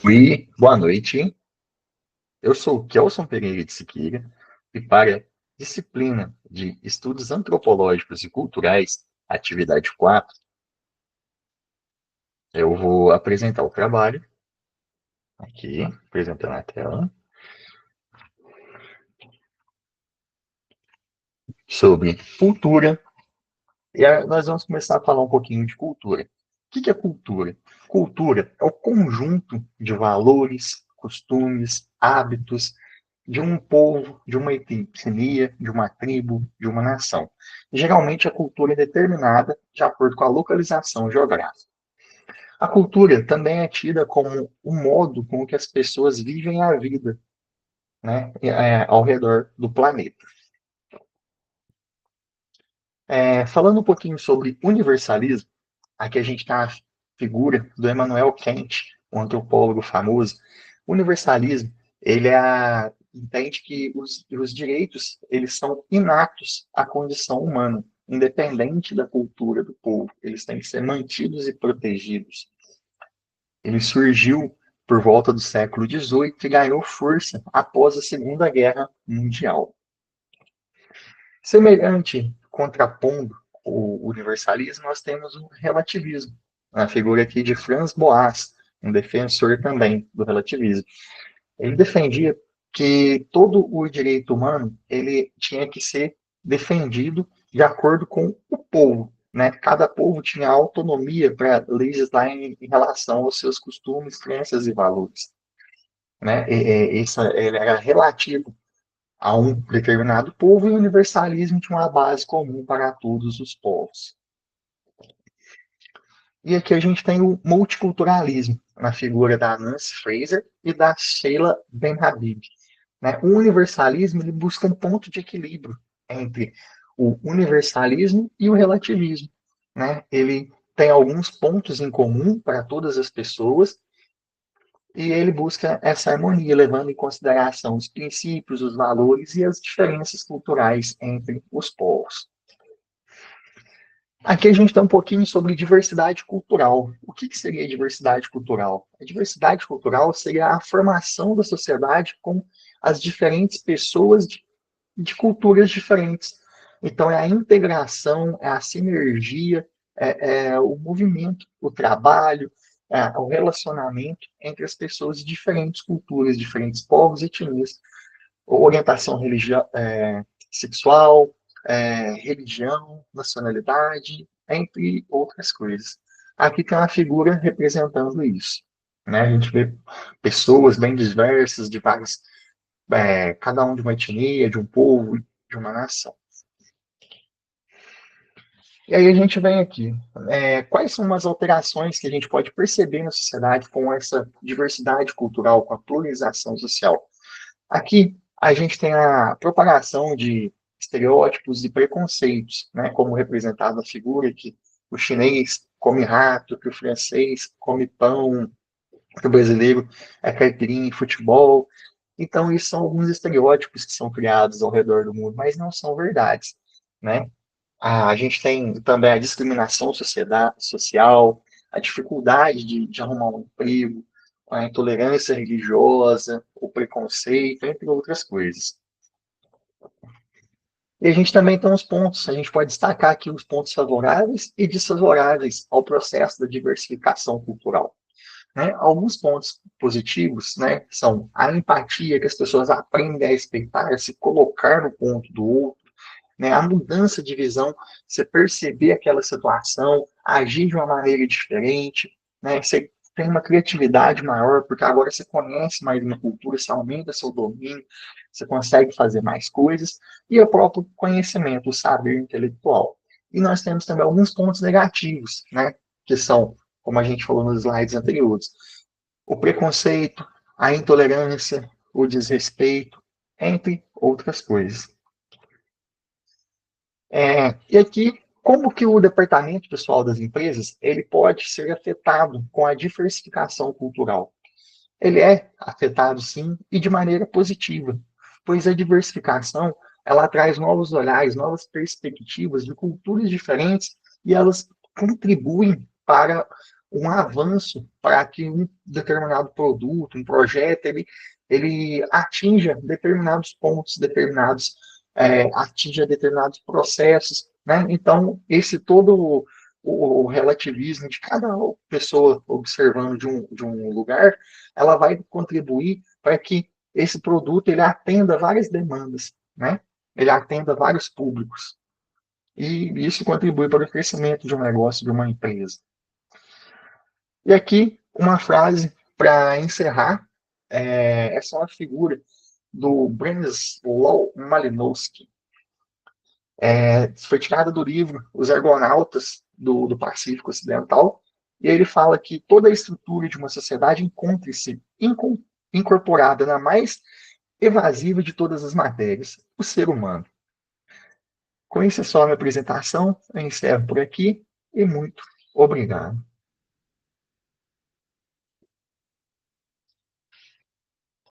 Oi, boa noite. Eu sou o Kelson Pereira de Siqueira e para a disciplina de Estudos Antropológicos e Culturais, atividade 4, eu vou apresentar o trabalho aqui, apresentando a tela, sobre cultura. Nós vamos começar a falar um pouquinho de cultura. O que é cultura? Cultura é o conjunto de valores, costumes, hábitos de um povo, de uma etnia, de uma tribo, de uma nação. Geralmente a cultura é determinada de acordo com a localização geográfica. A cultura também é tida como o modo com que as pessoas vivem a vida, né, ao redor do planeta. Falando um pouquinho sobre universalismo, aqui a gente tem a figura do Emmanuel Kant, um antropólogo famoso. O universalismo, entende que os direitos eles são inatos à condição humana, independente da cultura do povo. Eles têm que ser mantidos e protegidos. Ele surgiu por volta do século XVIII e ganhou força após a Segunda Guerra Mundial. Semelhante, contrapondo o universalismo, nós temos o relativismo. A figura aqui de Franz Boas, um defensor também do relativismo. Ele defendia que todo o direito humano ele tinha que ser defendido de acordo com o povo. Né? Cada povo tinha autonomia para legislar em relação aos seus costumes, crenças e valores. Né? Ele era relativo a um determinado povo e o universalismo tinha uma base comum para todos os povos. E aqui a gente tem o multiculturalismo, na figura da Nancy Fraser e da Sheila Ben-Habib. Né? O universalismo ele busca um ponto de equilíbrio entre o universalismo e o relativismo. Né? Ele tem alguns pontos em comum para todas as pessoas, e ele busca essa harmonia, levando em consideração os princípios, os valores e as diferenças culturais entre os povos. Aqui a gente tem um pouquinho sobre diversidade cultural. O que seria diversidade cultural? A diversidade cultural seria a formação da sociedade com as diferentes pessoas de culturas diferentes. Então, é a integração, é a sinergia, é o movimento, o trabalho, o relacionamento entre as pessoas de diferentes culturas, diferentes povos e etnias. Orientação sexual, religião, nacionalidade, entre outras coisas. Aqui tem uma figura representando isso. Né? A gente vê pessoas bem diversas, de vários, cada um de uma etnia, de um povo, de uma nação. E aí a gente vem aqui. Quais são as alterações que a gente pode perceber na sociedade com essa diversidade cultural, com a pluralização social? Aqui a gente tem a propagação de estereótipos e preconceitos, né, como representado na figura que o chinês come rato, que o francês come pão, que o brasileiro é caipirinha em futebol. Então, isso são alguns estereótipos que são criados ao redor do mundo, mas não são verdades, né? A gente tem também a discriminação social, a dificuldade de arrumar um emprego, a intolerância religiosa, o preconceito, entre outras coisas. E a gente também tem os pontos, a gente pode destacar aqui os pontos favoráveis e desfavoráveis ao processo da diversificação cultural. Né? Alguns pontos positivos, né, são a empatia, que as pessoas aprendem a respeitar, a se colocar no ponto do outro, né? A mudança de visão, você perceber aquela situação, agir de uma maneira diferente, né? Você tem uma criatividade maior, porque agora você conhece mais uma cultura, você aumenta seu domínio, você consegue fazer mais coisas, e o próprio conhecimento, o saber intelectual. E nós temos também alguns pontos negativos, né? Que são, como a gente falou nos slides anteriores, o preconceito, a intolerância, o desrespeito, entre outras coisas. E aqui, como que o departamento pessoal das empresas ele pode ser afetado com a diversificação cultural? Ele é afetado, sim, e de maneira positiva, pois a diversificação ela traz novos olhares, novas perspectivas de culturas diferentes e elas contribuem para um avanço para que um determinado produto, um projeto, ele atinja determinados pontos, atinja determinados processos, né? Então, esse todo o relativismo de cada pessoa observando de um lugar, ela vai contribuir para que esse produto ele atenda várias demandas, né? Ele atenda vários públicos. E isso contribui para o crescimento de um negócio, de uma empresa. E aqui, uma frase para encerrar, essa é uma figura do Branislaw Malinowski. Foi tirada do livro Os Argonautas do Pacífico Ocidental, e ele fala que toda a estrutura de uma sociedade encontra-se incorporada na mais evasiva de todas as matérias, o ser humano. Com isso é só a minha apresentação, eu encerro por aqui e muito obrigado.